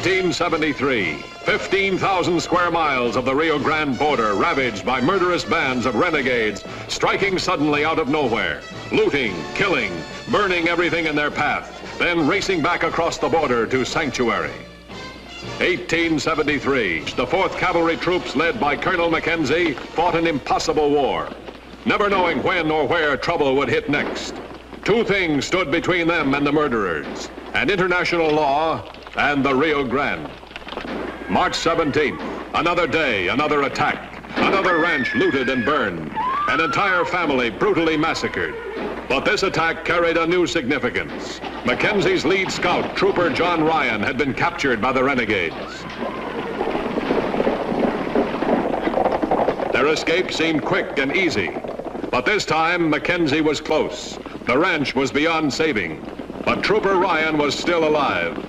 1873, 15,000 square miles of the Rio Grande border ravaged by murderous bands of renegades striking suddenly out of nowhere, looting, killing, burning everything in their path, then racing back across the border to sanctuary. 1873, the 4th Cavalry troops led by Colonel Mackenzie fought an impossible war, never knowing when or where trouble would hit next. Two things stood between them and the murderers, and international law and the Rio Grande. March 17th, another day, another attack, another ranch looted and burned, an entire family brutally massacred. But this attack carried a new significance. Mackenzie's lead scout, Trooper John Ryan, had been captured by the renegades. Their escape seemed quick and easy, but this time Mackenzie was close. The ranch was beyond saving, but Trooper Ryan was still alive.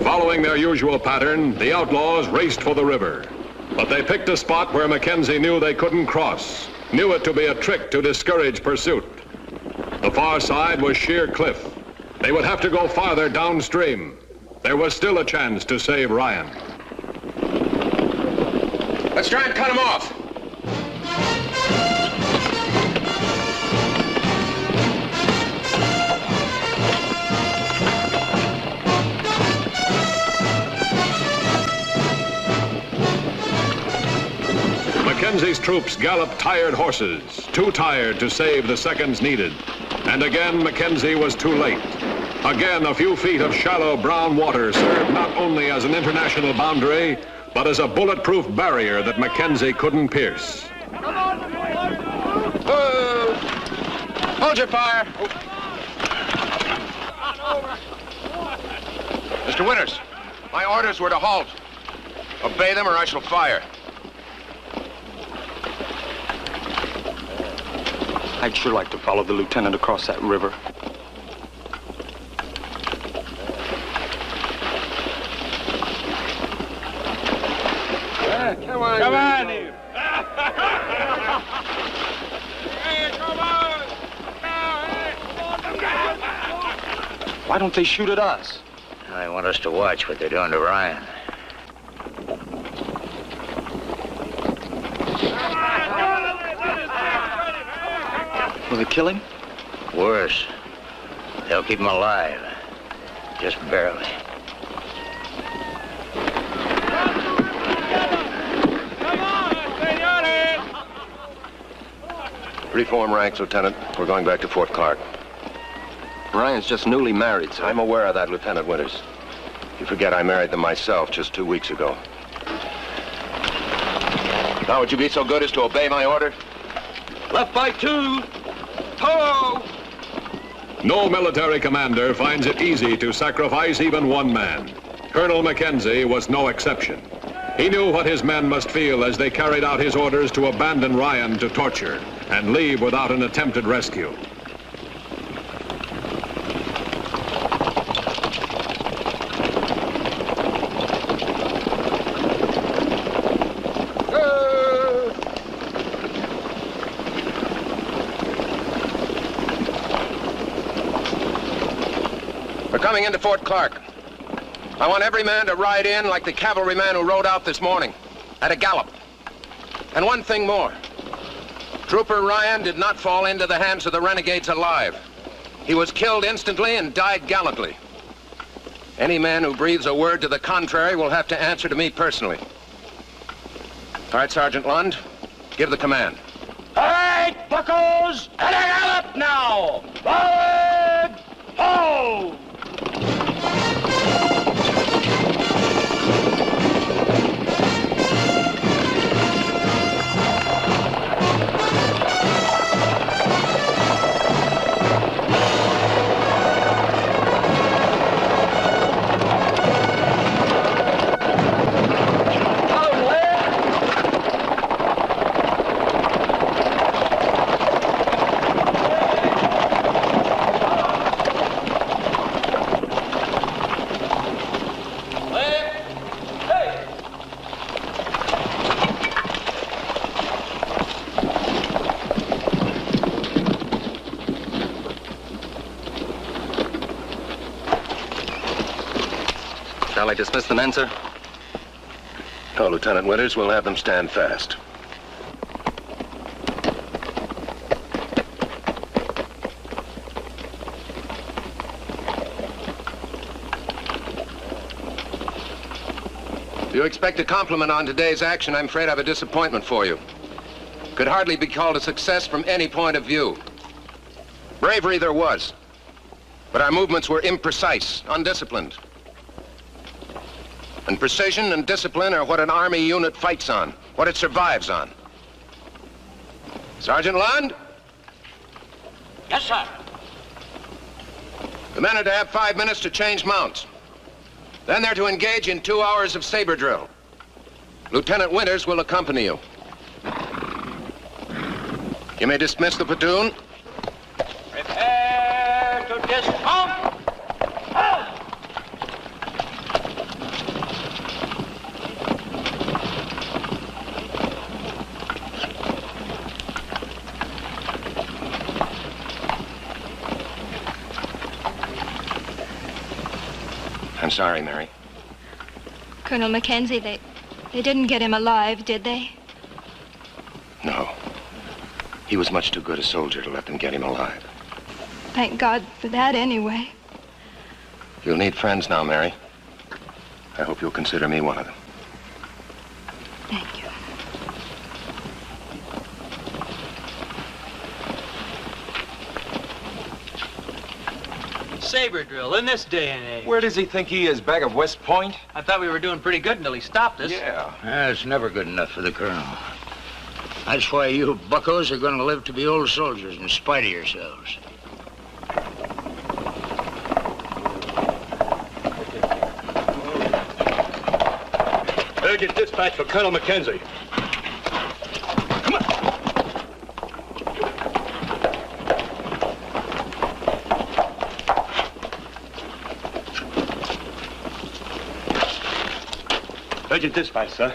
Following their usual pattern, the outlaws raced for the river. But they picked a spot where Mackenzie knew they couldn't cross, knew it to be a trick to discourage pursuit. The far side was sheer cliff. They would have to go farther downstream. There was still a chance to save Ryan. Let's try and cut him off. Mackenzie's troops galloped tired horses, too tired to save the seconds needed. And again, Mackenzie was too late. Again, a few feet of shallow brown water served not only as an international boundary, but as a bulletproof barrier that Mackenzie couldn't pierce. Hold your fire. Mr. Winters, my orders were to halt. Obey them or I shall fire. I'd sure like to follow the lieutenant across that river. Come on. Come on, you. Why don't they shoot at us? They want us to watch what they're doing to Ryan. Will they kill him? Worse. They'll keep him alive. Just barely. Reform ranks, Lieutenant. We're going back to Fort Clark. Ryan's just newly married, sir. I'm aware of that, Lieutenant Winters. You forget I married them myself just 2 weeks ago. Now, would you be so good as to obey my order? Left by 2. Ho! No military commander finds it easy to sacrifice even one man. Colonel Mackenzie was no exception. He knew what his men must feel as they carried out his orders to abandon Ryan to torture and leave without an attempted rescue. We're coming into Fort Clark. I want every man to ride in like the cavalryman who rode out this morning, at a gallop. And one thing more. Trooper Ryan did not fall into the hands of the renegades alive. He was killed instantly and died gallantly. Any man who breathes a word to the contrary will have to answer to me personally. All right, Sergeant Lund, give the command. All right, buckos, at a gallop now! Forward, hold! Shall I dismiss the men, sir? No, Lieutenant Winters, we'll have them stand fast. If you expect a compliment on today's action, I'm afraid I have a disappointment for you. Could hardly be called a success from any point of view. Bravery there was, but our movements were imprecise, undisciplined. And precision and discipline are what an Army unit fights on, what it survives on. Sergeant Lund? Yes, sir. The men are to have 5 minutes to change mounts. Then they're to engage in 2 hours of saber drill. Lieutenant Winters will accompany you. You may dismiss the platoon. Prepare to dismount. Halt! I'm sorry, Mary. Colonel Mackenzie, they didn't get him alive, did they? No. He was much too good a soldier to let them get him alive. Thank God for that anyway. You'll need friends now, Mary. I hope you'll consider me one of them. Thank you. Saber drill in this day and age. Where does he think he is, back of West Point? I thought we were doing pretty good until he stopped us. Yeah. It's never good enough for the colonel. That's why you buccos are going to live to be old soldiers in spite of yourselves. Urgent dispatch for Colonel Mackenzie. Come on. Urgent dispatch, sir.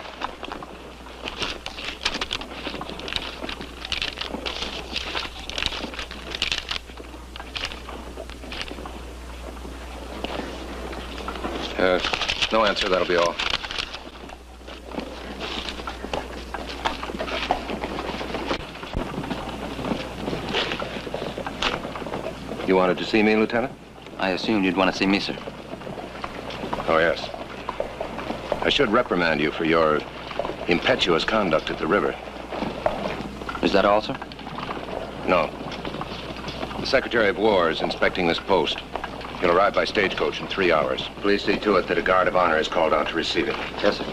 No answer, that'll be all. You wanted to see me, Lieutenant? I assumed you'd want to see me, sir. Oh, yes. I should reprimand you for your impetuous conduct at the river. Is that all, sir? No. The Secretary of War is inspecting this post. He'll arrive by stagecoach in 3 hours. Please see to it that a guard of honor is called out to receive him. Yes, sir.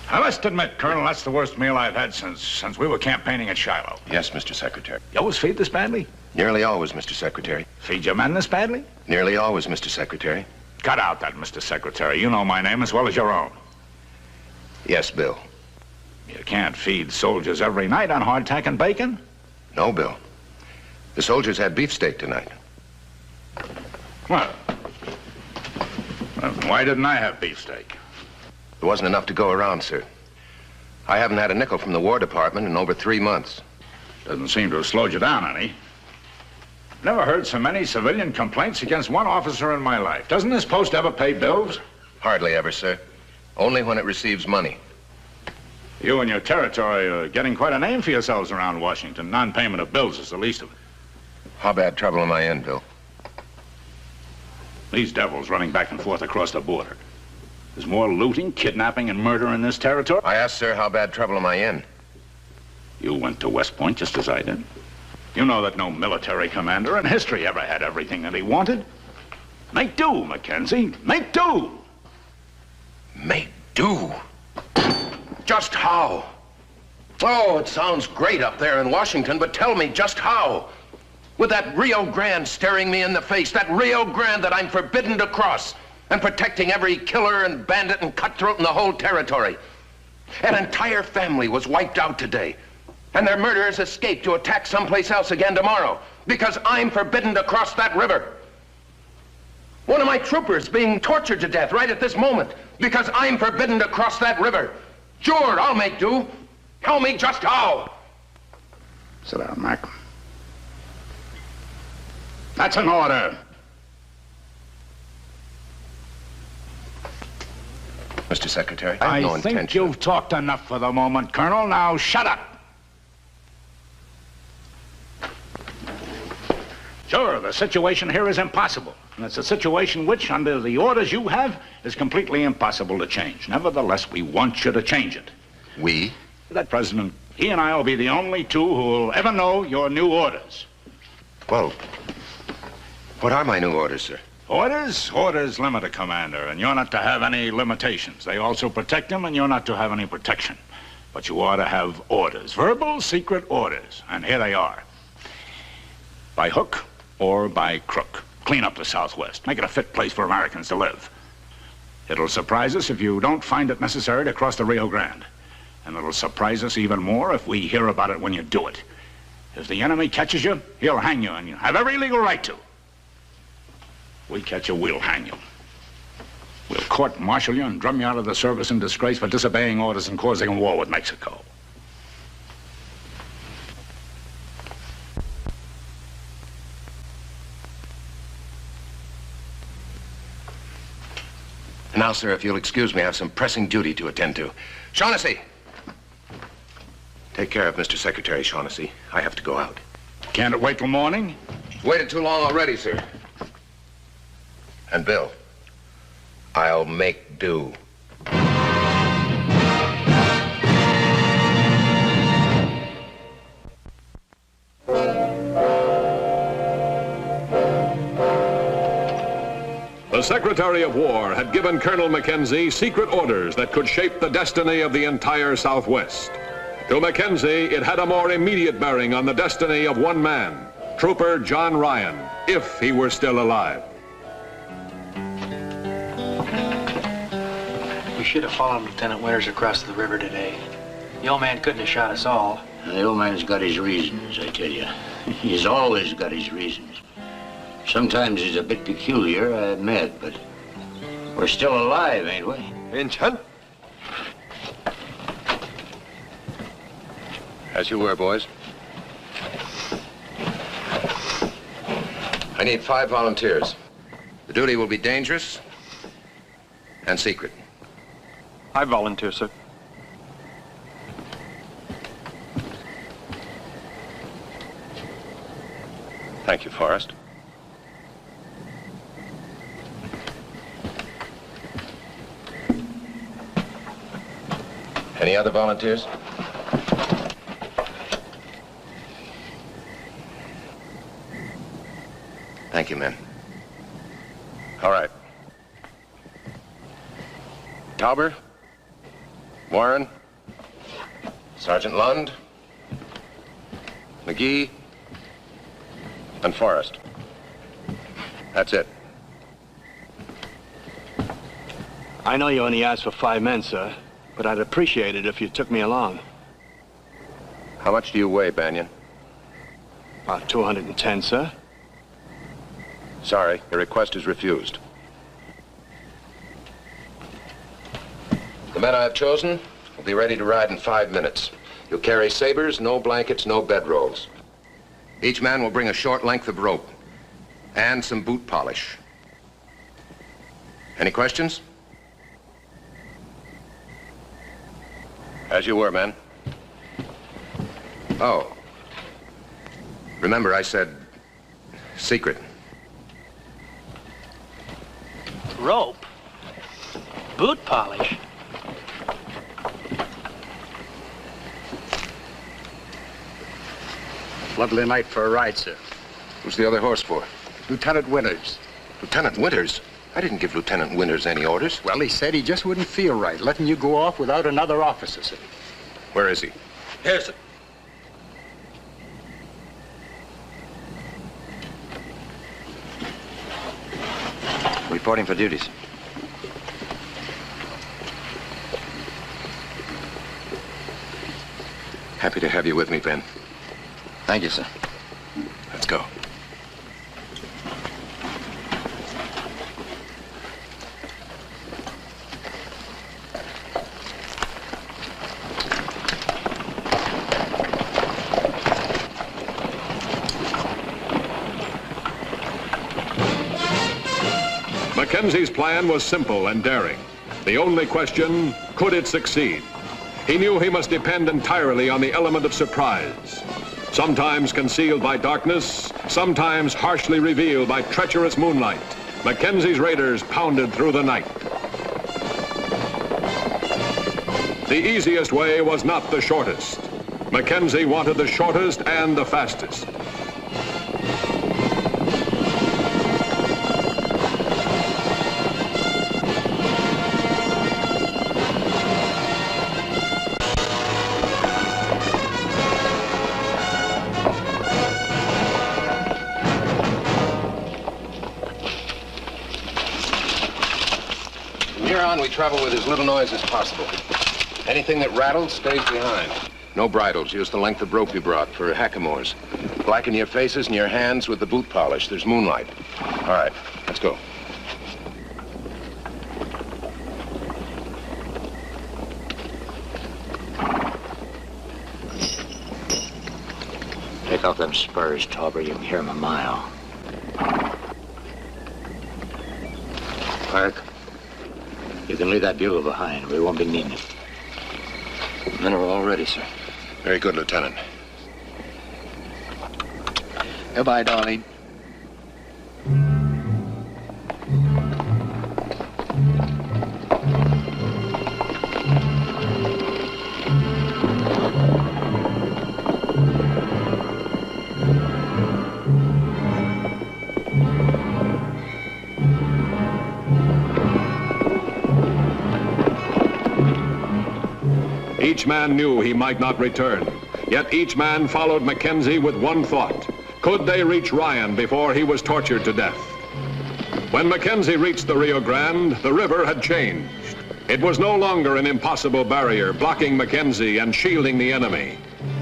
I must admit, Colonel, that's the worst meal I've had since we were campaigning at Shiloh. Yes, Mr. Secretary. You always feed this badly? Nearly always, Mr. Secretary. Feed your men this badly? Nearly always, Mr. Secretary. Cut out that, Mr. Secretary. You know my name as well as your own. Yes, Bill. You can't feed soldiers every night on hardtack and bacon. No, Bill. The soldiers had beefsteak tonight. Well, why didn't I have beefsteak? There wasn't enough to go around, sir. I haven't had a nickel from the War Department in over 3 months. Doesn't seem to have slowed you down any. Never heard so many civilian complaints against one officer in my life. Doesn't this post ever pay bills? Hardly ever, sir. Only when it receives money. You and your territory are getting quite a name for yourselves around Washington. Non-payment of bills is the least of it. How bad trouble am I in, Bill? These devils running back and forth across the border. There's more looting, kidnapping, and murder in this territory. I asked, sir, how bad trouble am I in? You went to West Point just as I did. You know that no military commander in history ever had everything that he wanted. Make do, Mackenzie. Make do. Make do? Just how? Oh, it sounds great up there in Washington, but tell me just how? With that Rio Grande staring me in the face, that Rio Grande that I'm forbidden to cross, and protecting every killer and bandit and cutthroat in the whole territory. An entire family was wiped out today. and their murderers escape to attack someplace else again tomorrow because I'm forbidden to cross that river. One of my troopers being tortured to death right at this moment because I'm forbidden to cross that river. Sure, I'll make do. Tell me just how. Sit down, Mac. That's an order. Mr. Secretary, I have no think intention. you've talked enough for the moment, Colonel. Now shut up. Sure, the situation here is impossible. And it's a situation which, under the orders you have, is completely impossible to change. Nevertheless, we want you to change it. We? That President, he and I will be the only two who will ever know your new orders. Well, what are my new orders, sir? Orders? Orders limit a commander, and you're not to have any limitations. They also protect him, and you're not to have any protection. But you ought to have orders. Verbal, secret orders. And here they are. By hook or by crook. Clean up the Southwest. Make it a fit place for Americans to live. It'll surprise us if you don't find it necessary to cross the Rio Grande. And it'll surprise us even more if we hear about it when you do it. If the enemy catches you, he'll hang you, and you have every legal right to. We catch you, we'll hang you. We'll court-martial you and drum you out of the service in disgrace for disobeying orders and causing a war with Mexico. Now, sir, if you'll excuse me, I have some pressing duty to attend to. Shaughnessy! Take care of Mr. Secretary, Shaughnessy. I have to go out. Can't it wait till morning? Waited too long already, sir. And Bill, I'll make do. The Secretary of War had given Colonel Mackenzie secret orders that could shape the destiny of the entire Southwest. To Mackenzie, it had a more immediate bearing on the destiny of one man, Trooper John Ryan, if he were still alive. We should have followed Lieutenant Winters across the river today. The old man couldn't have shot us all. The old man's got his reasons, I tell you. He's always got his reasons. Sometimes he's a bit peculiar, I admit, but we're still alive, ain't we? Vincent? As you were, boys. I need 5 volunteers. The duty will be dangerous and secret. I volunteer, sir. Thank you, Forrest. Any other volunteers? Thank you, men. All right. Tauber, Warren, Sergeant Lund, McGee, and Forrest. That's it. I know you only asked for 5 men, sir, but I'd appreciate it if you took me along. How much do you weigh, Banyan? About 210, sir. Sorry, your request is refused. the men I have chosen will be ready to ride in 5 minutes. You'll carry sabers, no blankets, no bedrolls. Each man will bring a short length of rope and some boot polish. Any questions? As you were, man. Oh. Remember, I said secret. Rope? Boot polish? Lovely night for a ride, sir. Who's the other horse for? Lieutenant Winters. Lieutenant Winters? I didn't give Lieutenant Winters any orders. Well, he said he just wouldn't feel right letting you go off without another officer, sir. Where is he? Here, sir. Reporting for duties. Happy to have you with me, Ben. Thank you, sir. Let's go. Mackenzie's plan was simple and daring. The only question, could it succeed? He knew he must depend entirely on the element of surprise. Sometimes concealed by darkness, sometimes harshly revealed by treacherous moonlight, Mackenzie's raiders pounded through the night. The easiest way was not the shortest. Mackenzie wanted the shortest and the fastest. From here on, we travel with as little noise as possible. Anything that rattles stays behind. No bridles. Use the length of rope you brought for hackamores. Blacken your faces and your hands with the boot polish. There's moonlight. All right, let's go. Take off them spurs, Tauber. You can hear 'em a mile. Clark, you can leave that bugle behind. We won't be needing it. Men are all ready, sir. Very good, Lieutenant. Goodbye, darling. Each man knew he might not return, yet each man followed Mackenzie with one thought. Could they reach Ryan before he was tortured to death? When Mackenzie reached the Rio Grande, the river had changed. It was no longer an impossible barrier blocking Mackenzie and shielding the enemy.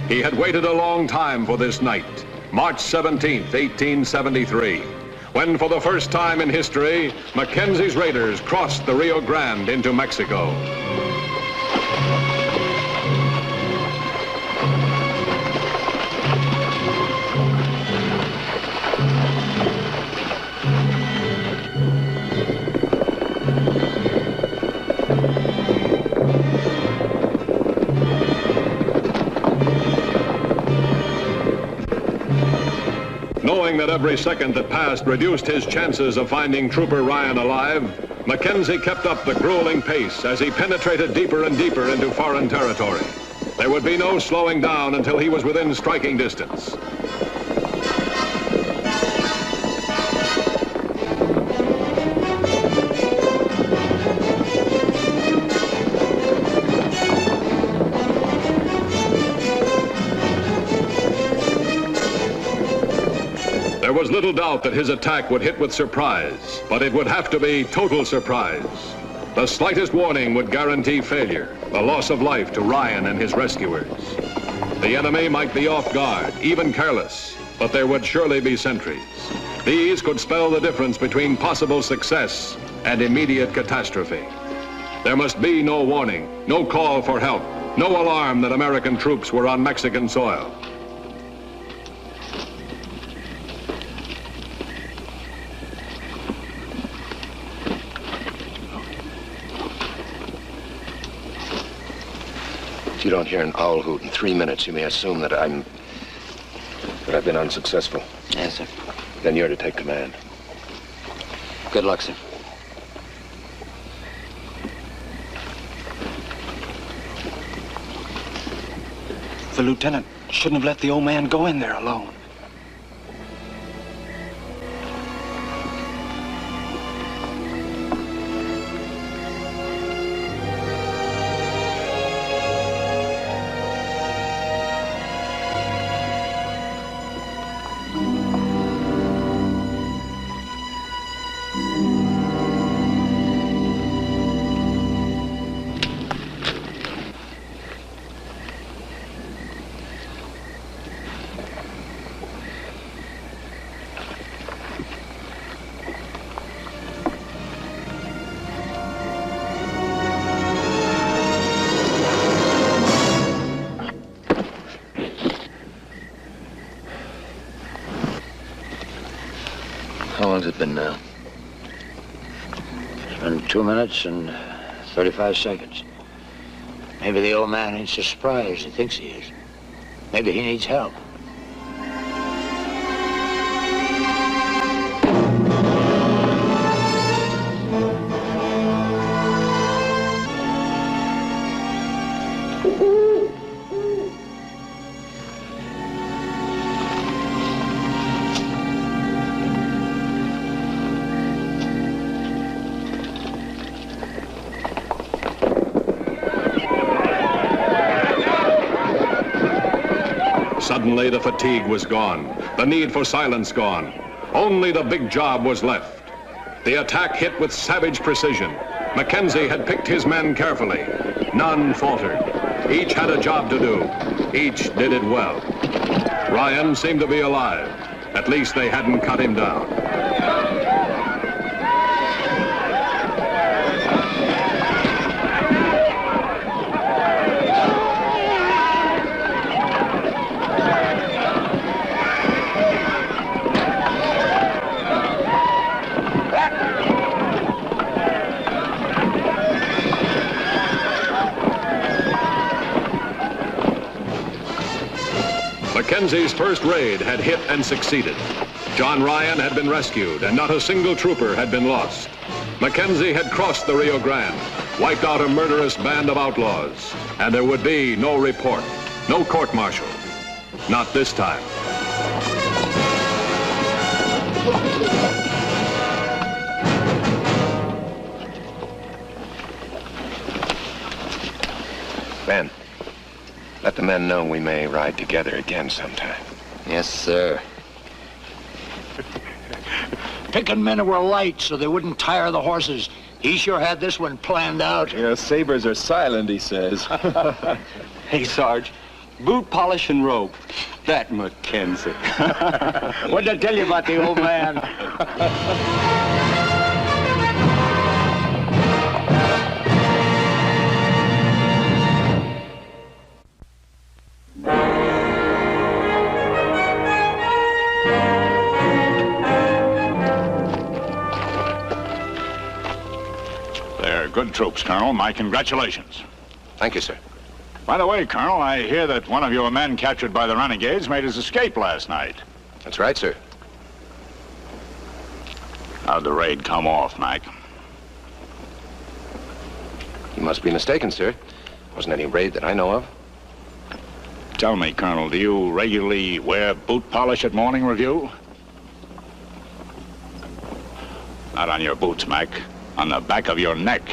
He had waited a long time for this night, March 17th, 1873, when for the first time in history, Mackenzie's raiders crossed the Rio Grande into Mexico. Knowing that every second that passed reduced his chances of finding Trooper Ryan alive, Mackenzie kept up the grueling pace as he penetrated deeper and deeper into foreign territory. There would be no slowing down until he was within striking distance. There was little doubt that his attack would hit with surprise, but it would have to be total surprise. The slightest warning would guarantee failure, the loss of life to Ryan and his rescuers. The enemy might be off guard, even careless, but there would surely be sentries. These could spell the difference between possible success and immediate catastrophe. There must be no warning, no call for help, no alarm that American troops were on Mexican soil. If you don't hear an owl hoot in 3 minutes, you may assume that I've been unsuccessful. Yes, sir. Then you're to take command. Good luck, sir. The lieutenant shouldn't have let the old man go in there alone. How long's it been now? It's been 2 minutes and 35 seconds. Maybe the old man ain't so surprised as he thinks he is. Maybe he needs help. Suddenly, the fatigue was gone, the need for silence gone. Only the big job was left. The attack hit with savage precision. Mackenzie had picked his men carefully. None faltered. Each had a job to do. Each did it well. Ryan seemed to be alive. At least they hadn't cut him down. Mackenzie's first raid had hit and succeeded. John Ryan had been rescued, and not a single trooper had been lost. Mackenzie had crossed the Rio Grande, wiped out a murderous band of outlaws, and there would be no report, no court-martial. Not this time. Ben, let the men know we may ride together again sometime. Yes, sir. Picking men who were light so they wouldn't tire the horses. He sure had this one planned out. You know, sabers are silent, he says. Hey, Sarge, boot polish and rope. That Mackenzie. What did I tell you about the old man? They're good troops, Colonel. My congratulations. Thank you, sir. By the way, Colonel, I hear that one of your men captured by the renegades made his escape last night. That's right, sir. How'd the raid come off, Mac? You must be mistaken, sir. Wasn't any raid that I know of. Tell me, Colonel, do you regularly wear boot polish at morning review? Not on your boots, Mac. On the back of your neck.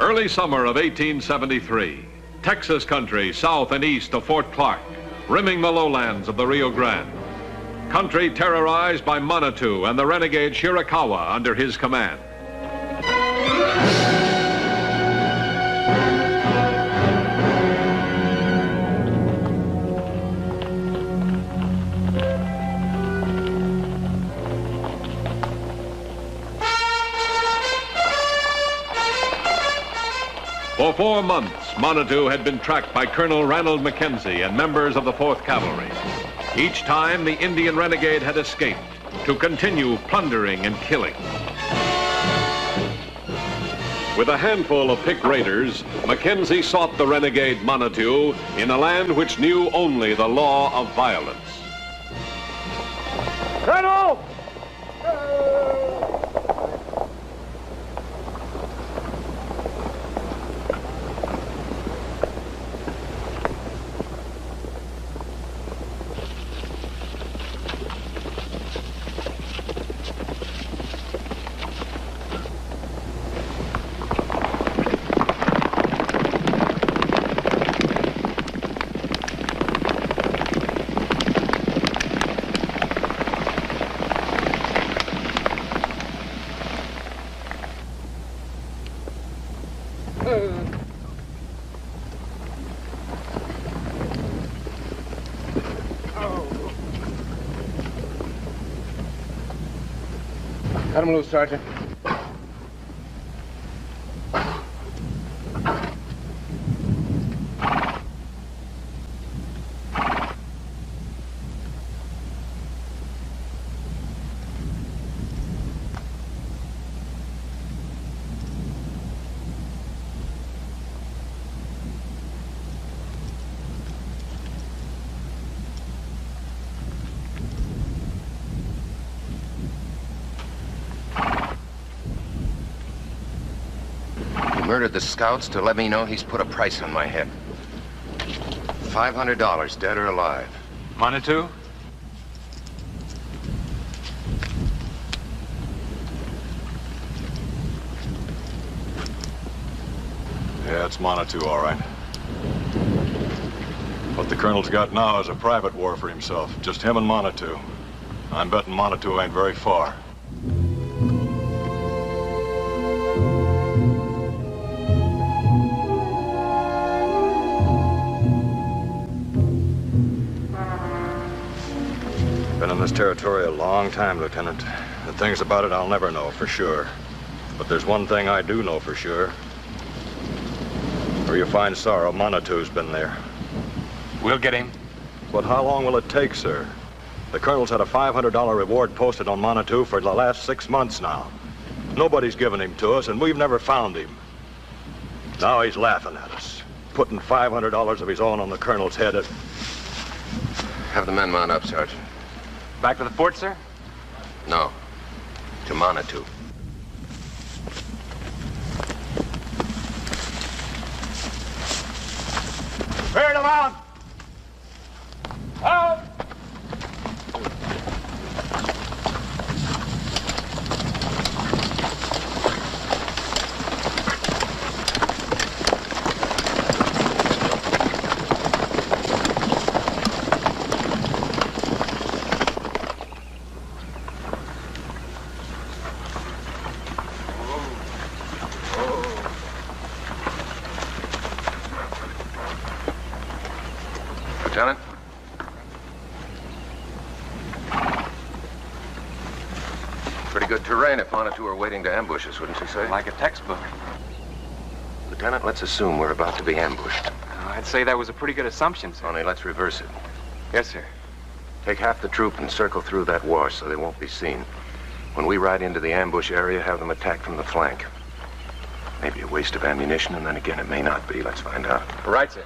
Early summer of 1873, Texas country south and east of Fort Clark, rimming the lowlands of the Rio Grande. Country terrorized by Manitou and the renegade Shirakawa under his command. For 4 months, Manitou had been tracked by Colonel Ranald Mackenzie and members of the 4th Cavalry. Each time, the Indian renegade had escaped to continue plundering and killing. With a handful of picked raiders, Mackenzie sought the renegade Manitou in a land which knew only the law of violence. Colonel! Cut him loose, Sergeant. Murdered the scouts to let me know he's put a price on my head. $500, dead or alive. Manitou? Yeah, it's Manitou, all right. What the Colonel's got now is a private war for himself. Just him and Manitou. I'm betting Manitou ain't very far. Been in this territory a long time, Lieutenant. The things about it I'll never know for sure. But there's one thing I do know for sure. Where you find sorrow, Manitou's been there. We'll get him. But how long will it take, sir? The Colonel's had a $500 reward posted on Manitou for the last 6 months now. Nobody's given him to us, and we've never found him. Now he's laughing at us, putting $500 of his own on the Colonel's head. Have the men mount up, Sergeant. Back to the fort, sir? No. To Manitou. Clear them out! Out! Lieutenant? Pretty good terrain if Manitou are waiting to ambush us, wouldn't you say? Like a textbook. Lieutenant, let's assume we're about to be ambushed. I'd say that was a pretty good assumption, sir. Only let's reverse it. Yes, sir. Take half the troop and circle through that wash so they won't be seen. When we ride into the ambush area, have them attack from the flank. Maybe a waste of ammunition, and then again, it may not be. Let's find out. Right, sir.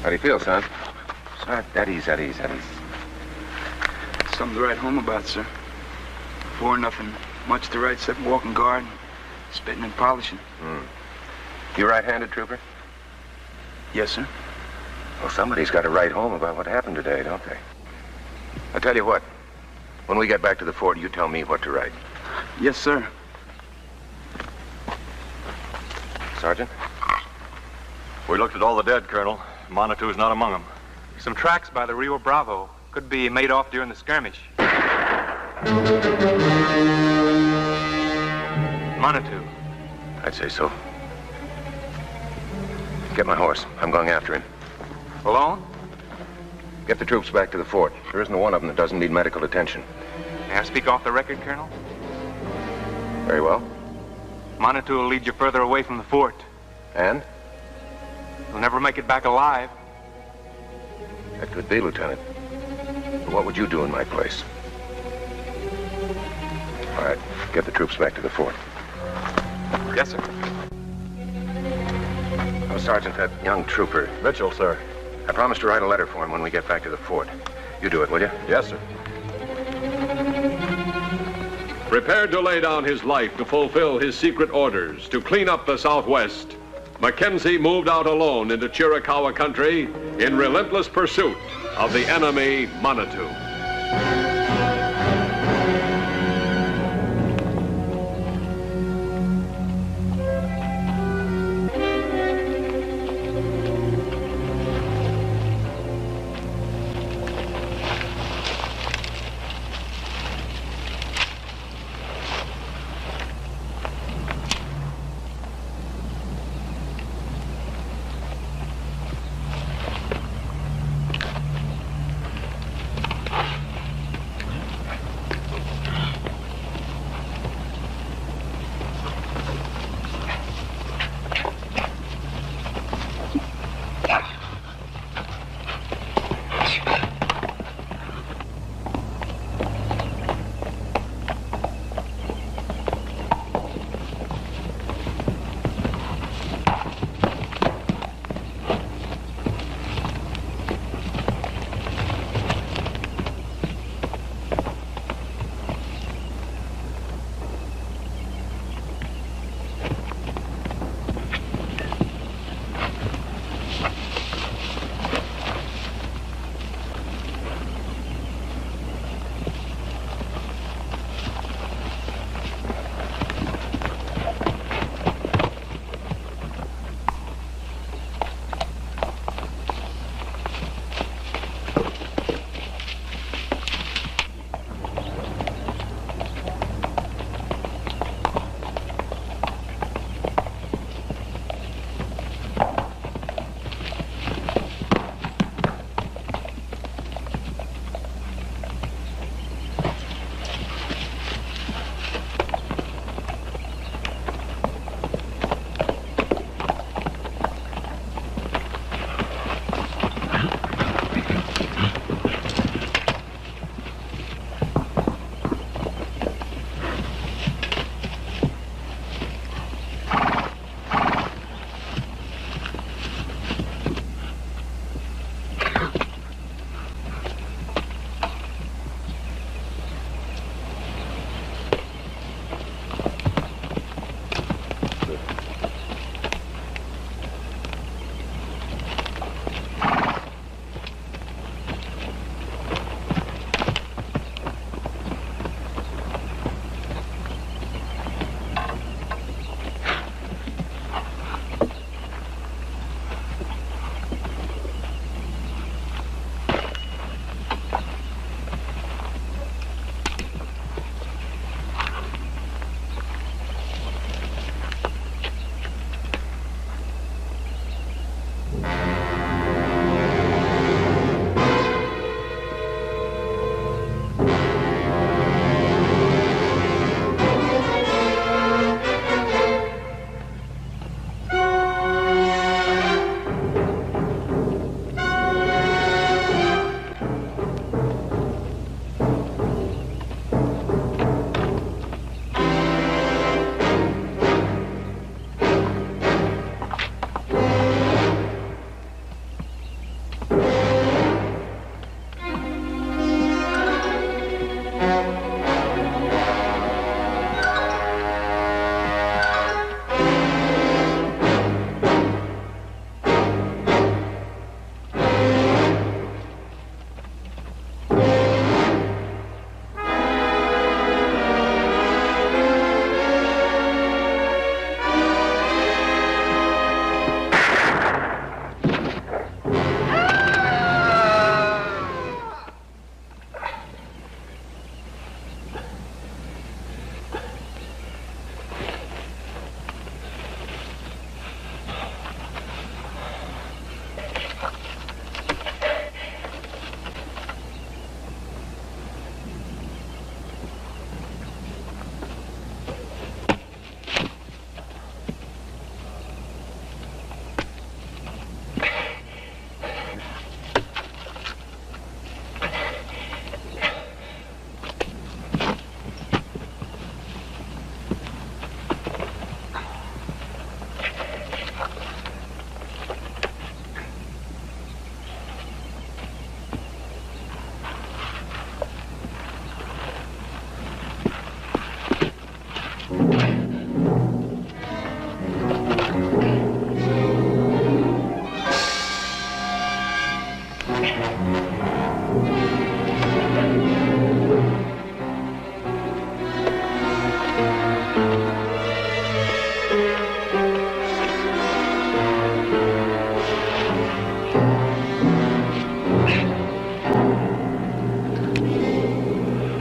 How do you feel, son? At ease. Something to write home about, sir. Before, nothing much to write except walking guard, spitting and polishing. You right-handed, Trooper? Yes, sir. Well, somebody's got to write home about what happened today, don't they? I tell you what. When we get back to the fort, you tell me what to write. Yes, sir. Sergeant? We looked at all the dead, Colonel. Monitu's not among them. Some tracks by the Rio Bravo. Could be made off during the skirmish. Manitou. I'd say so. Get my horse. I'm going after him. Alone? Get the troops back to the fort. There isn't one of them that doesn't need medical attention. May I speak off the record, Colonel? Very well. Manitou will lead you further away from the fort. And? You'll never make it back alive. That could be, Lieutenant. But what would you do in my place? All right, get the troops back to the fort. Yes, sir. Oh, Sergeant, that young trooper. Mitchell, sir. I promised to write a letter for him when we get back to the fort. You do it, will you? Yes, sir. Prepared to lay down his life to fulfill his secret orders to clean up the Southwest, Mackenzie moved out alone into Chiricahua country in relentless pursuit of the enemy Manitou.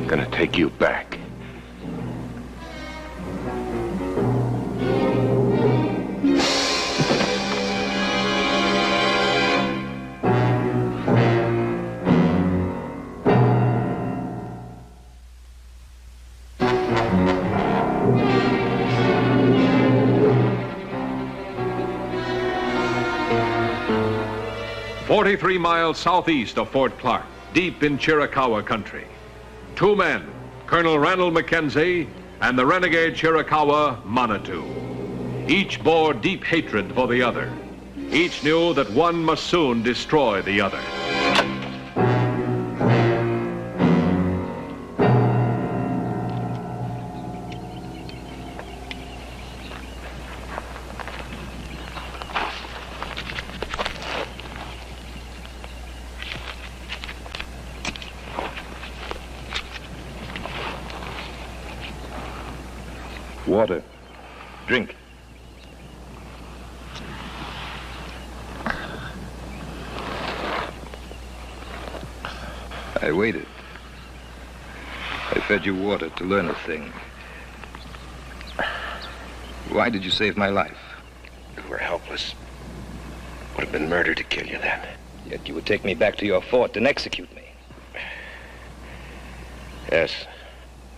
Gonna take you back. "43 miles southeast of Fort Clark, deep in Chiricahua country. Two men, Colonel Randall Mackenzie and the renegade Chiricahua Manitou. Each bore deep hatred for the other. Each knew that one must soon destroy the other. Water. Drink. I waited. I fed you water to learn a thing. Why did you save my life? You were helpless. Would have been murder to kill you then. Yet you would take me back to your fort and execute me. Yes.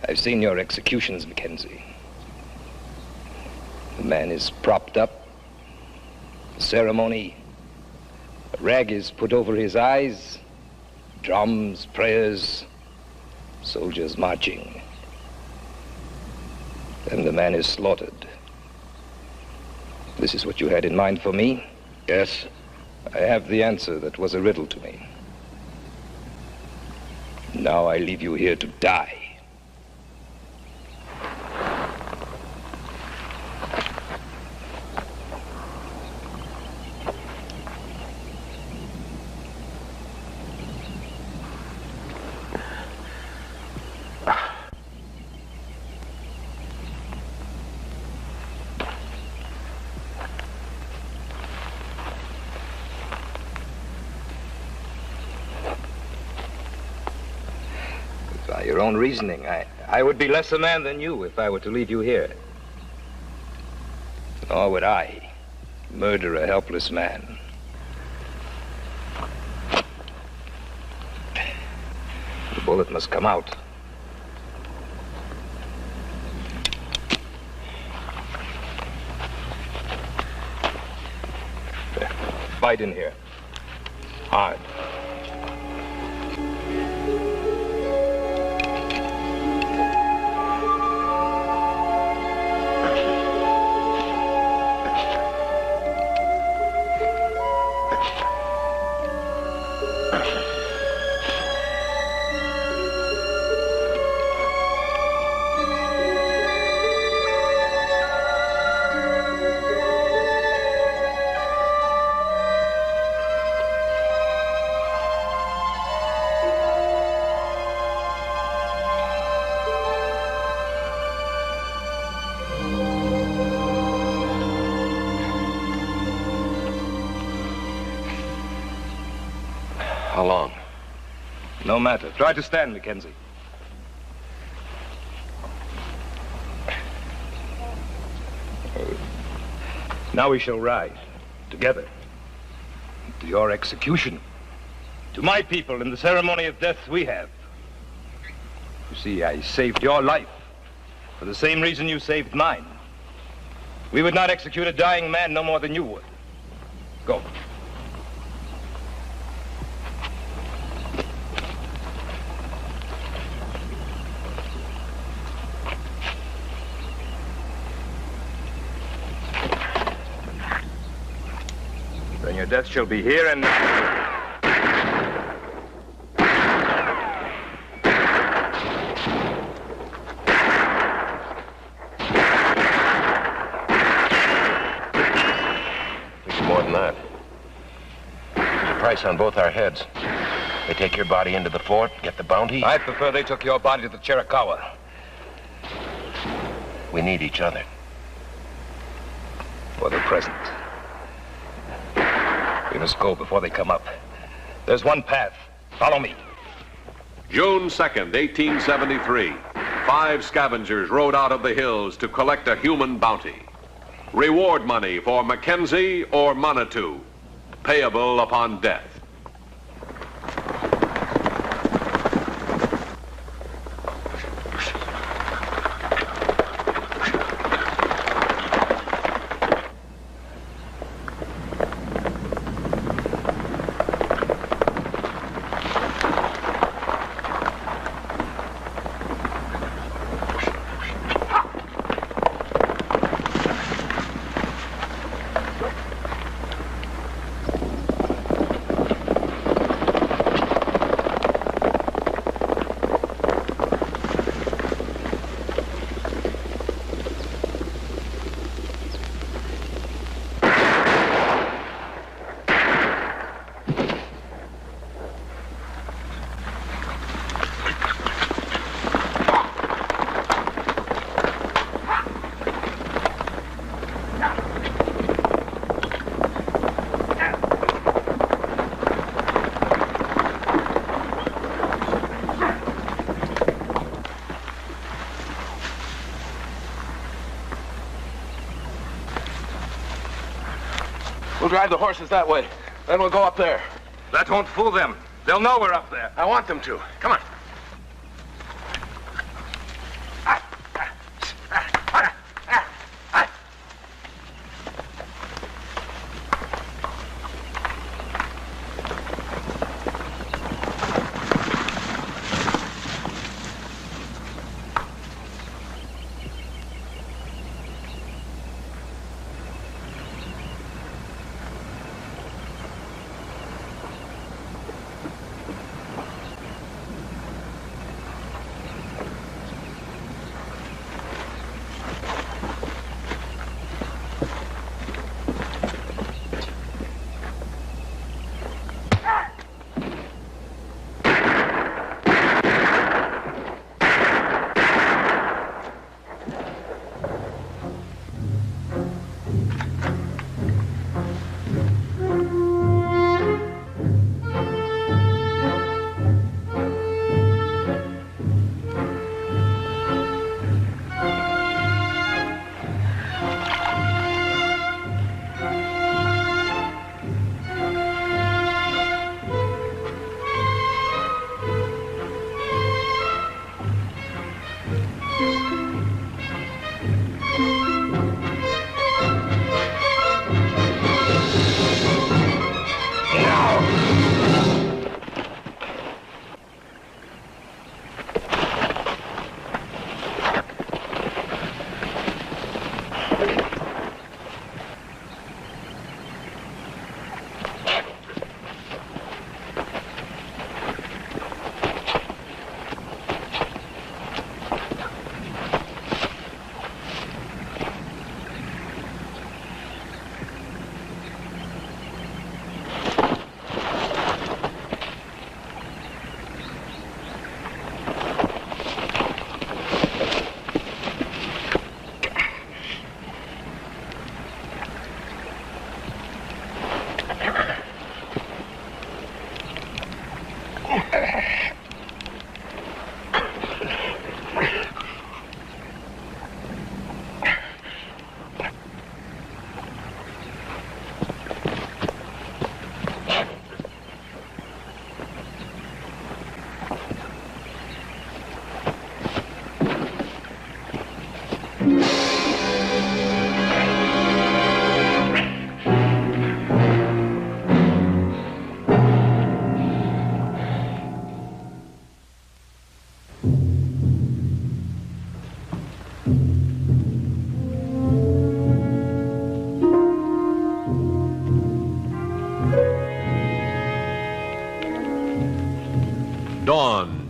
I've seen your executions, Mackenzie. The man is propped up. The ceremony. A rag is put over his eyes. Drums, prayers, soldiers marching. Then the man is slaughtered. This is what you had in mind for me? Yes. I have the answer that was a riddle to me. Now I leave you here to die. By your own reasoning, I would be less a man than you if I were to leave you here. Nor would I murder a helpless man. The bullet must come out. Fight in here. Hard. How long? No matter. Try to stand, Mackenzie. Now we shall ride together to your execution. To my people in the ceremony of death we have. You see, I saved your life for the same reason you saved mine. We would not execute a dying man no more than you would. Go. Then your death shall be here and... More than that. There's a price on both our heads. They take your body into the fort, get the bounty. I prefer they took your body to the Chiricahua. We need each other. For the present. We must go before they come up. There's one path. Follow me. June 2nd, 1873. 5 scavengers rode out of the hills to collect a human bounty. Reward money for Mackenzie or Manitou, payable upon death. We'll drive the horses that way. Then we'll go up there. That won't fool them. They'll know we're up there. I want them to. Come on.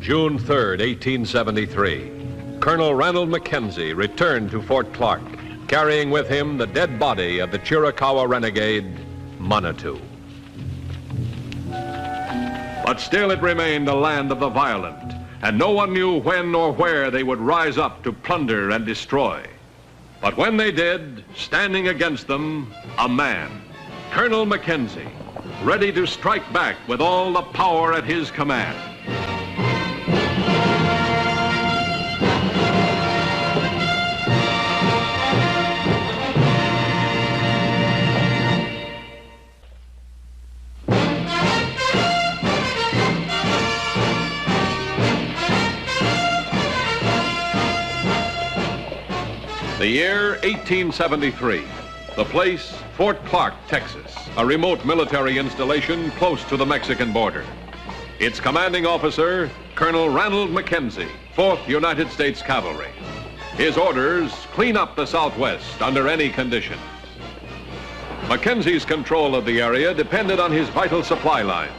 June 3rd, 1873, Colonel Ranald Mackenzie returned to Fort Clark, carrying with him the dead body of the Chiricahua renegade, Manitou. But still it remained a land of the violent, and no one knew when or where they would rise up to plunder and destroy. But when they did, standing against them, a man, Colonel Mackenzie, ready to strike back with all the power at his command. The year 1873. The place, Fort Clark, Texas, a remote military installation close to the Mexican border. Its commanding officer, Colonel Ranald Mackenzie, 4th United States Cavalry. His orders, clean up the Southwest under any conditions. Mackenzie's control of the area depended on his vital supply lines.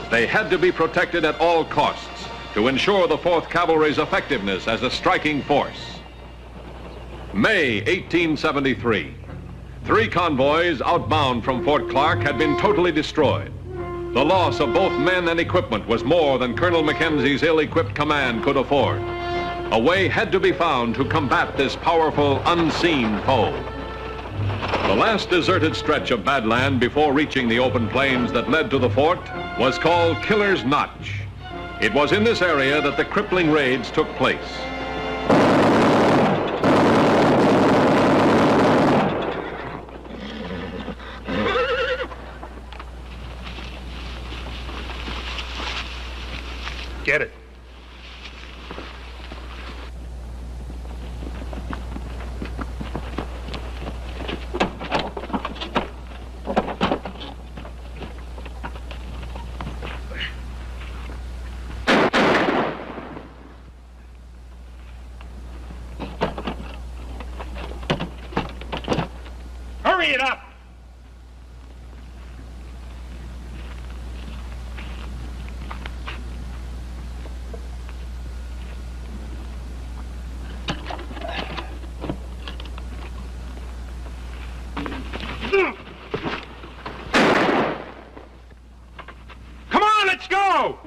They had to be protected at all costs to ensure the 4th Cavalry's effectiveness as a striking force. May 1873. 3 convoys outbound from Fort Clark had been totally destroyed. The loss of both men and equipment was more than Colonel Mackenzie's ill-equipped command could afford. A way had to be found to combat this powerful, unseen foe. The last deserted stretch of badland before reaching the open plains that led to the fort was called Killer's Notch. It was in this area that the crippling raids took place. Get it. Hurry it up! Come on, let's go!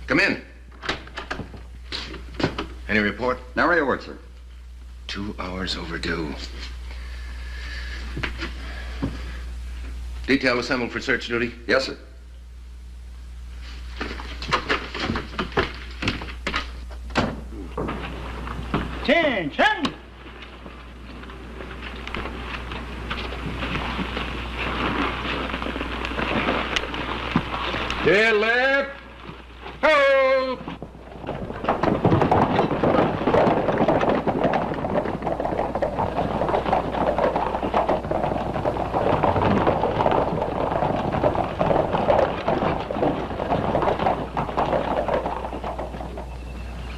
Come in. Any report? Nary a word, sir. 2 hours overdue. Detail assembled for search duty? Yes, sir. Attention! Dead left. Hold!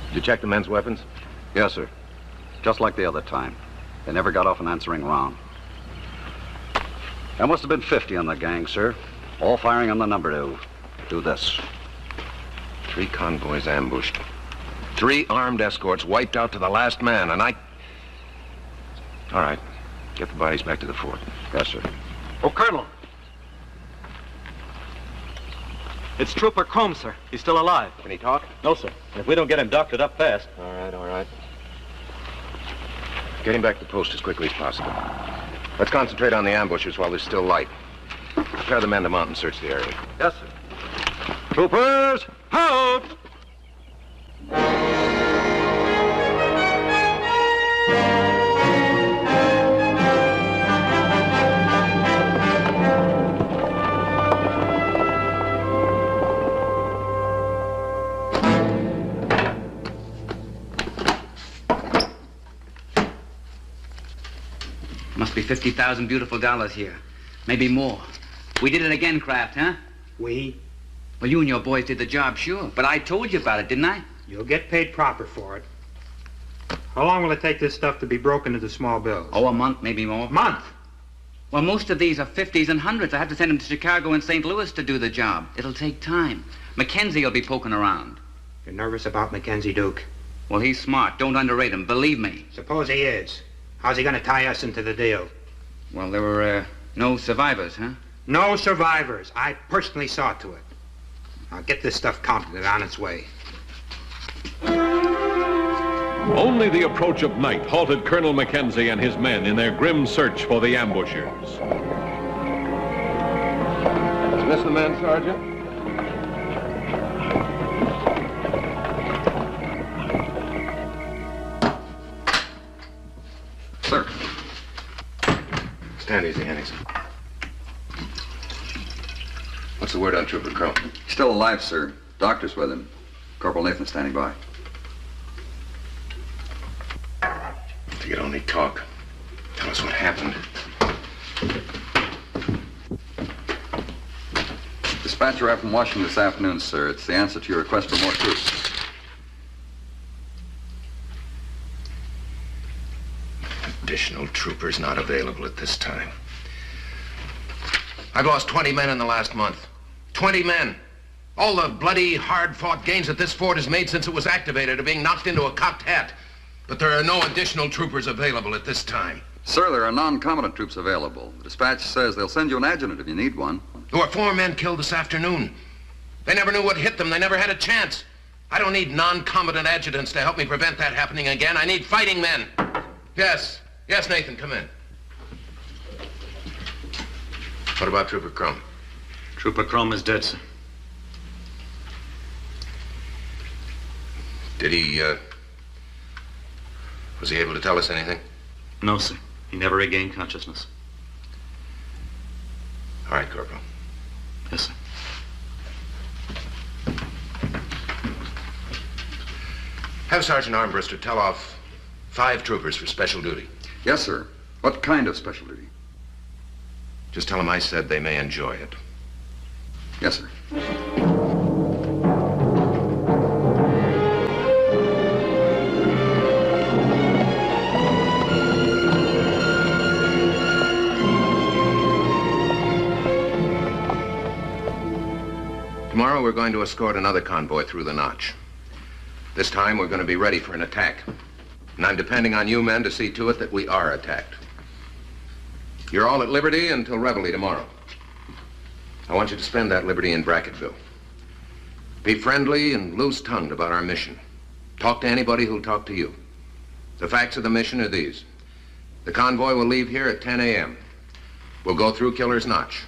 Did you check the men's weapons? Yes, sir. Just like the other time. They never got off an answering round. There must have been 50 on the gang, sir. All firing on the number to do this. 3 convoys ambushed. 3 armed escorts wiped out to the last man, and I... All right. Get the bodies back to the fort. Yes, sir. Oh, Colonel. It's Trooper Combs, sir. He's still alive. Can he talk? No, sir. If we don't get him doctored up fast. All right, all right. Get him back to the post as quickly as possible. Let's concentrate on the ambushers while there's still light. Prepare the men to mount and search the area. Yes, sir. Troopers, hold! $50,000 beautiful dollars here. Maybe more. We did it again, Kraft, huh? We? Well, you and your boys did the job, sure. But I told you about it, didn't I? You'll get paid proper for it. How long will it take this stuff to be broken into small bills? Oh, a month, maybe more. Month? Well, most of these are 50s and 100s. I have to send them to Chicago and St. Louis to do the job. It'll take time. Mackenzie will be poking around. You're nervous about Mackenzie, Duke? Well, he's smart. Don't underrate him. Believe me. Suppose he is. How's he going to tie us into the deal? Well, there were no survivors, huh? No survivors. I personally saw to it. I'll get this stuff counted on its way. Only the approach of night halted Colonel Mackenzie and his men in their grim search for the ambushers. Is this the man, Sergeant? Sir. Stand easy, Henningsen. What's the word on Trooper Crump? Still alive, sir. Doctor's with him. Corporal Nathan standing by. If you could only talk. Tell us what happened. Dispatch arrived from Washington this afternoon, sir. It's the answer to your request for more troops. Additional troopers not available at this time. I've lost 20 men in the last month. 20 men. All the bloody, hard-fought gains that this fort has made since it was activated are being knocked into a cocked hat. But there are no additional troopers available at this time. Sir, there are non-combatant troops available. The dispatch says they'll send you an adjutant if you need one. There were 4 men killed this afternoon. They never knew what hit them. They never had a chance. I don't need non-combatant adjutants to help me prevent that happening again. I need fighting men. Yes. Yes, Nathan, come in. What about Trooper Crumb? Trooper Crumb is dead, sir. Did he, was he able to tell us anything? No, sir. He never regained consciousness. All right, Corporal. Yes, sir. Have Sergeant Armbruster tell off 5 troopers for special duty. Yes, sir. What kind of special duty? Just tell them I said they may enjoy it. Yes, sir. Tomorrow we're going to escort another convoy through the Notch. This time we're going to be ready for an attack. And I'm depending on you men to see to it that we are attacked. You're all at liberty until reveille tomorrow. I want you to spend that liberty in Bracketville. Be friendly and loose-tongued about our mission. Talk to anybody who'll talk to you. The facts of the mission are these. The convoy will leave here at 10 a.m. We'll go through Killer's Notch.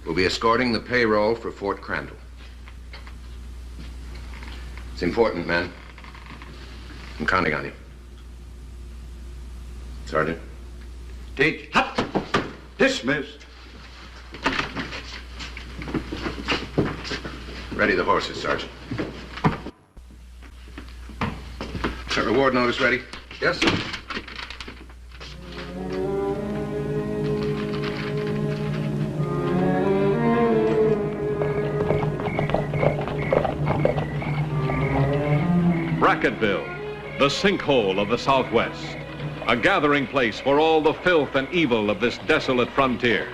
We'll be escorting the payroll for Fort Crandall. It's important, man. I'm counting on you. Sergeant? Teach. Hut. Dismissed. Ready the horses, Sergeant. Is that reward notice ready? Yes, sir. Bracketville, the sinkhole of the Southwest. A gathering place for all the filth and evil of this desolate frontier.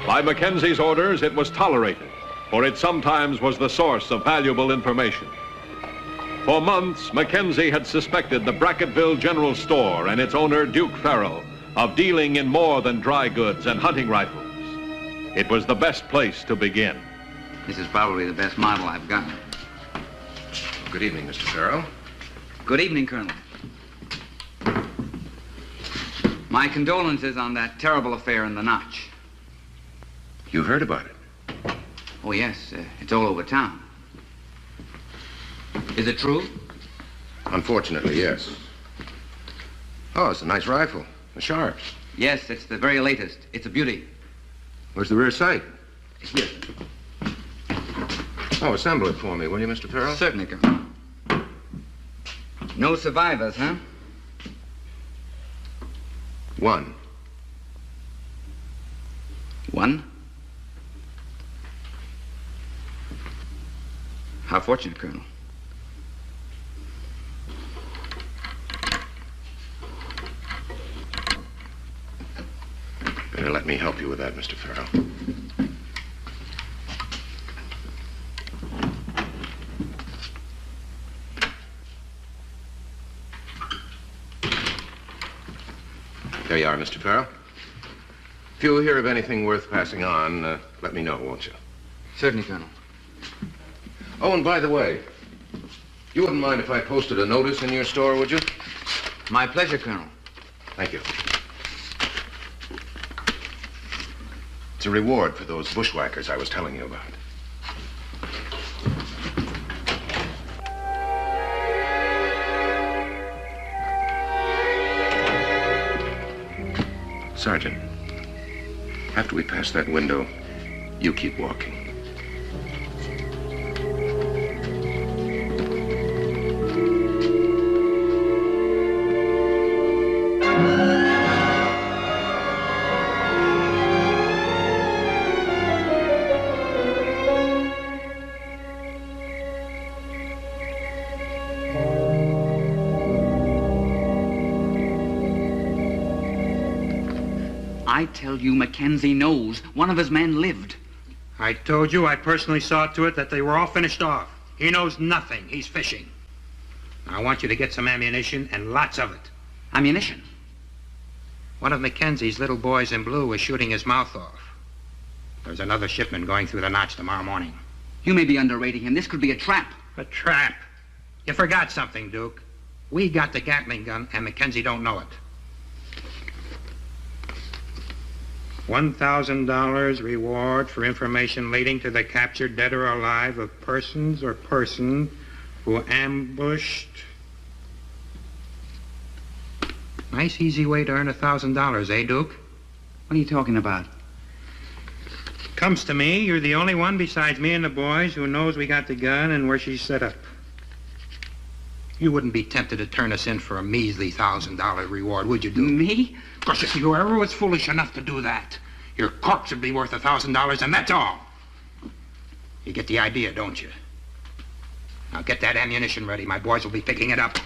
By Mackenzie's orders, it was tolerated, for it sometimes was the source of valuable information. For months, Mackenzie had suspected the Bracketville General Store and its owner, Duke Farrell, of dealing in more than dry goods and hunting rifles. It was the best place to begin. This is probably the best model I've got. Good evening, Mr. Farrell. Good evening, Colonel. My condolences on that terrible affair in the Notch. You heard about it? Oh, yes. It's all over town. Is it true? Unfortunately, yes. Oh, it's a nice rifle. A Sharps. Yes, it's the very latest. It's a beauty. Where's the rear sight? Here. Oh, assemble it for me, will you, Mr. Farrell? Certainly, Colonel. No survivors, huh? 1. One? How fortunate, Colonel. Better let me help you with that, Mr. Farrell. There you are, Mr. Farrell. If you hear of anything worth passing on, let me know, won't you? Certainly, Colonel. Oh, and by the way, you wouldn't mind if I posted a notice in your store, would you? My pleasure, Colonel. Thank you. It's a reward for those bushwhackers I was telling you about. Sergeant, after we pass that window, you keep walking. I tell you, Mackenzie knows one of his men lived. I told you I personally saw to it that they were all finished off. He knows nothing. He's fishing. I want you to get some ammunition, and lots of it. Ammunition? One of Mackenzie's little boys in blue is shooting his mouth off. There's another shipment going through the notch tomorrow morning. You may be underrating him. This could be a trap. A trap? You forgot something, Duke. We got the Gatling gun, and Mackenzie don't know it. $1,000 reward for information leading to the capture, dead or alive, of persons or person who ambushed. Nice, easy way to earn $1,000, eh, Duke? What are you talking about? Comes to me, you're the only one besides me and the boys who knows we got the gun and where she's set up. You wouldn't be tempted to turn us in for a measly $1,000 reward, would you, Duke? Me? Because if you ever was foolish enough to do that, your corpse would be worth $1,000, and that's all. You get the idea, don't you? Now get that ammunition ready. My boys will be picking it up.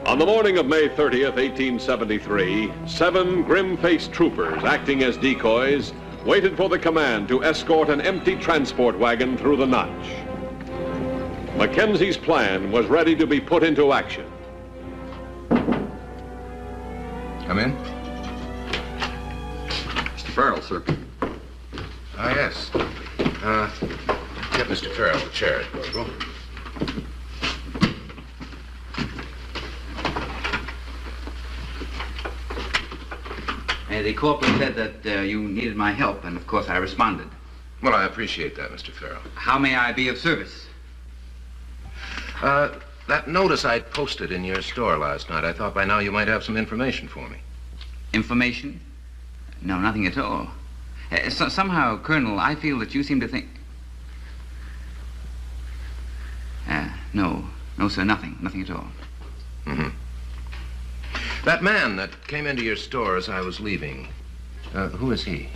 On the morning of May 30th, 1873, 7 grim-faced troopers acting as decoys waited for the command to escort an empty transport wagon through the notch. Mackenzie's plan was ready to be put into action. Come in. Mr. Farrell, sir. Ah, yes. Get Mr. Farrell the chair, Corporal. The corporal said that you needed my help, and of course I responded. Well, I appreciate that, Mr. Farrell. How may I be of service? That notice I posted in your store last night, I thought by now you might have some information for me. Information? No, nothing at all. Somehow, Colonel, I feel that you seem to think... No, sir, nothing at all. Mm-hmm. That man that came into your store as I was leaving, who is he?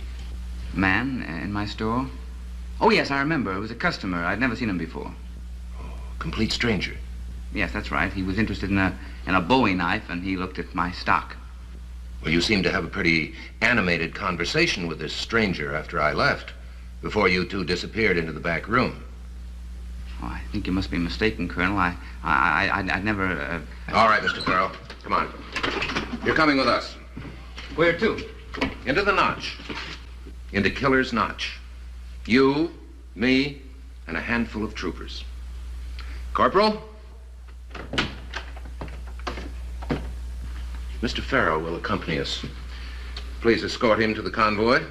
Man in my store? Oh, yes, I remember. It was a customer. I'd never seen him before. Oh, complete stranger. Yes, that's right. He was interested in a Bowie knife, and he looked at my stock. Well, you seemed to have a pretty animated conversation with this stranger after I left, before you two disappeared into the back room. Oh, I think you must be mistaken, Colonel. I never... All right, Mr. Farrell. Come on. You're coming with us. Where to? Into the notch. Into Killer's Notch. You, me, and a handful of troopers. Corporal? Mr. Farrell will accompany us. Please escort him to the convoy.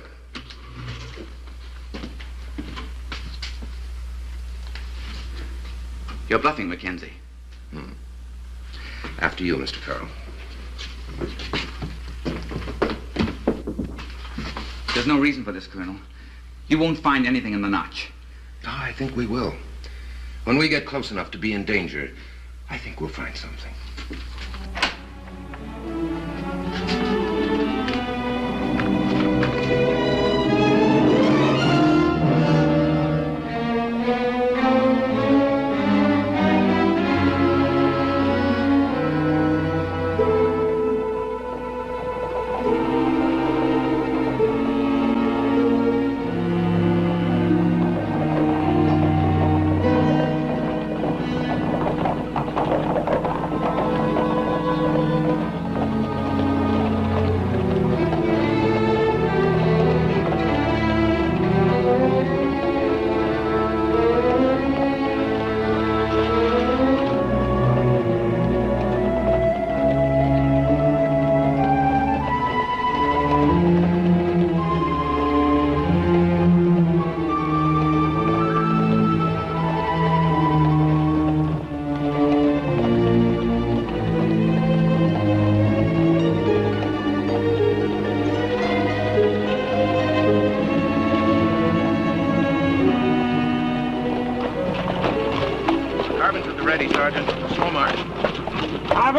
You're bluffing, Mackenzie. After you, Mr. Farrell. There's no reason for this, Colonel. You won't find anything in the notch. Oh, I think we will. When we get close enough to be in danger, I think we'll find something.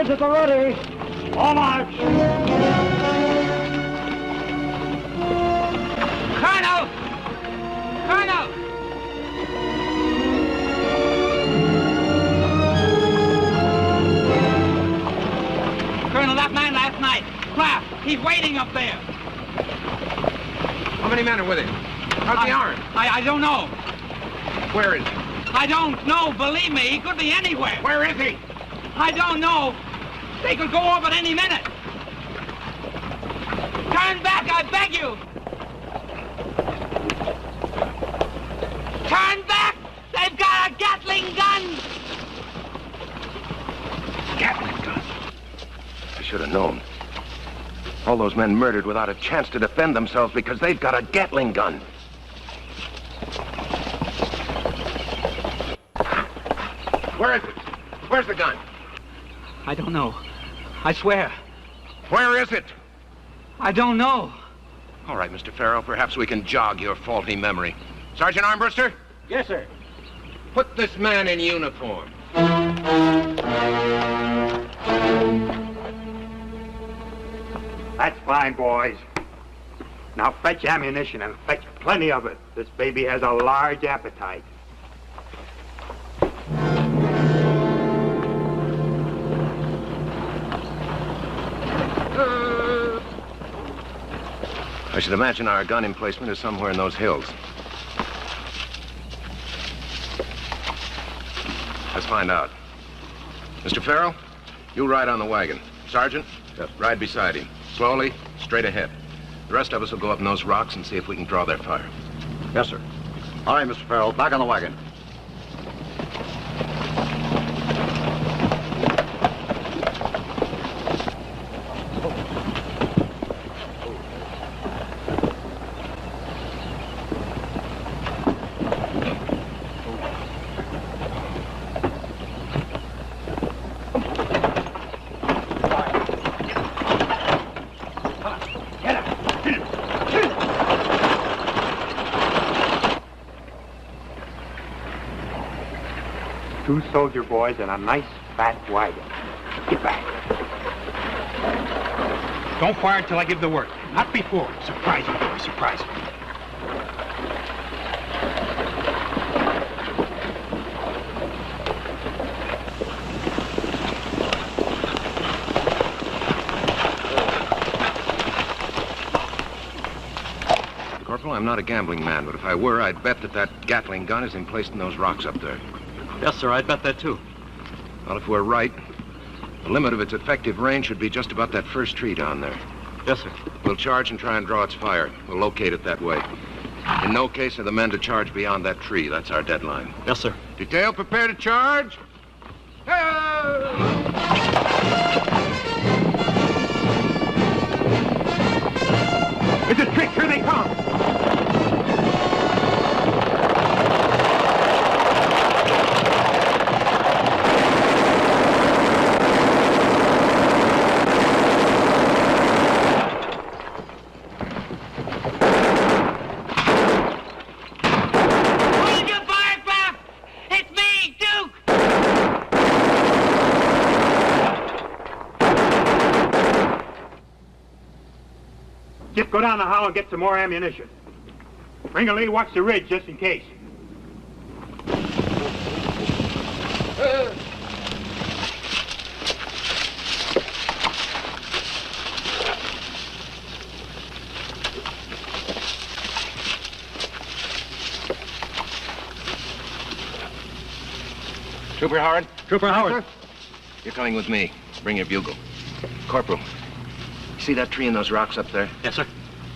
At the ready. All march. Colonel! Colonel! Colonel, that man last night, Kraft, he's waiting up there. How many men are with him? How's the arm? I don't know. Where is he? I don't know. Believe me, he could be anywhere. Where is he? I don't know. They could go off at any minute. Turn back, I beg you. Turn back! They've got a Gatling gun! Gatling gun? I should have known. All those men murdered without a chance to defend themselves because they've got a Gatling gun. Where is it? Where's the gun? I don't know. I swear. Where is it? I don't know. All right, Mr. Farrell, perhaps we can jog your faulty memory. Sergeant Armbruster? Yes, sir. Put this man in uniform. That's fine, boys. Now fetch ammunition and fetch plenty of it. This baby has a large appetite. I should imagine our gun emplacement is somewhere in those hills. Let's find out. Mr. Farrell, you ride on the wagon. Sergeant, ride beside him. Slowly, straight ahead. The rest of us will go up in those rocks and see if we can draw their fire. Yes, sir. All right, Mr. Farrell, back on the wagon. Two soldier boys in a nice fat wagon. Get back. Don't fire until I give the word. Not before. Surprise me, boy. Surprise me. Corporal, I'm not a gambling man, but if I were, I'd bet that that Gatling gun is emplaced in those rocks up there. Yes, sir, I'd bet that too. Well, if we're right, the limit of its effective range should be just about that first tree down there. Yes, sir. We'll charge and try and draw its fire. We'll locate it that way. In no case are the men to charge beyond that tree. That's our deadline. Yes, sir. Detail, prepare to charge. It's a trick. Here they come. Just go down the hollow and get some more ammunition. Ringley, watch the ridge just in case. Trooper Howard? Trooper Howard. You're coming with me. Bring your bugle. Corporal, you see that tree and those rocks up there? Yes, sir.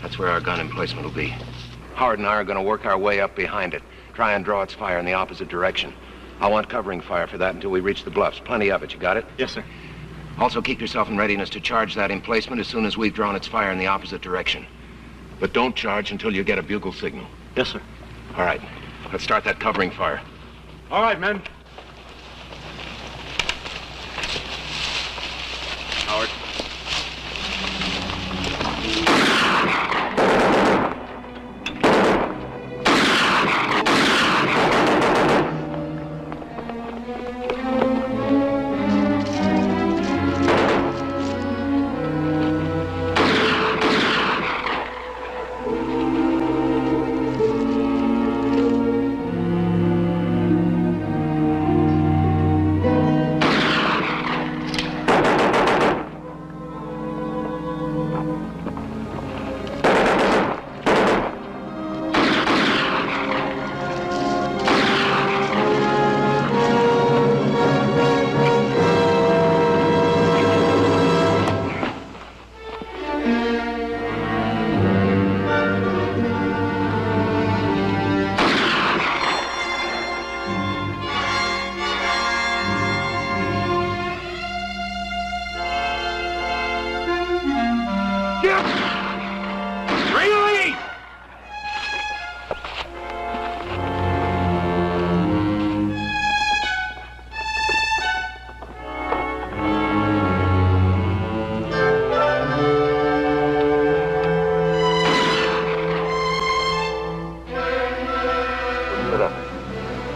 That's where our gun emplacement will be. Howard and I are going to work our way up behind it. Try and draw its fire in the opposite direction. I want covering fire for that until we reach the bluffs. Plenty of it, you got it? Yes, sir. Also keep yourself in readiness to charge that emplacement as soon as we've drawn its fire in the opposite direction. But don't charge until you get a bugle signal. Yes, sir. All right, let's start that covering fire. All right, men. Howard.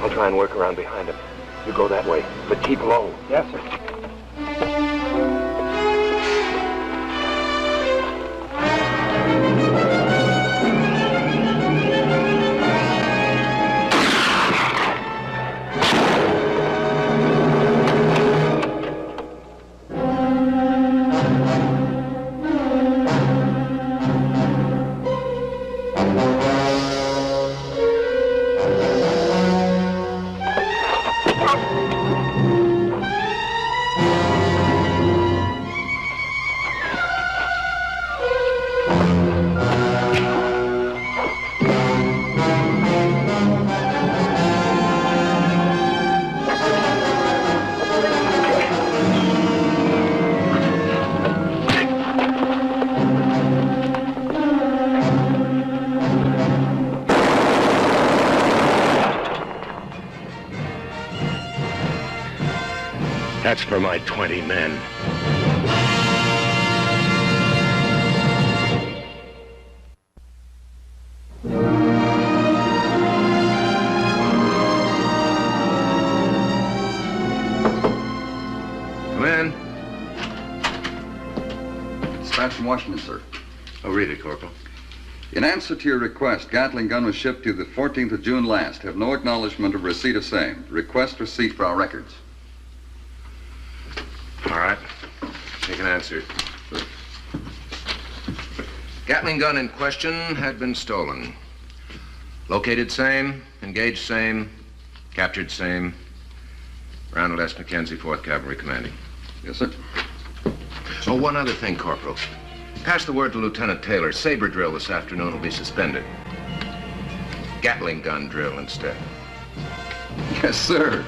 I'll try and work around behind him. You go that way, but keep low. Yes, sir. That's for my 20 men. Come in. Dispatch from Washington, sir. I'll read it, Corporal. In answer to your request, Gatling gun was shipped to you the 14th of June last. Have no acknowledgement of receipt of same. Request receipt for our records. All right. Take an answer. Gatling gun in question had been stolen. Located same, engaged same, captured same. Ronald S. Mackenzie, 4th Cavalry Commanding. Yes, sir. Oh, one other thing, Corporal. Pass the word to Lieutenant Taylor. Saber drill this afternoon will be suspended. Gatling gun drill instead. Yes, sir.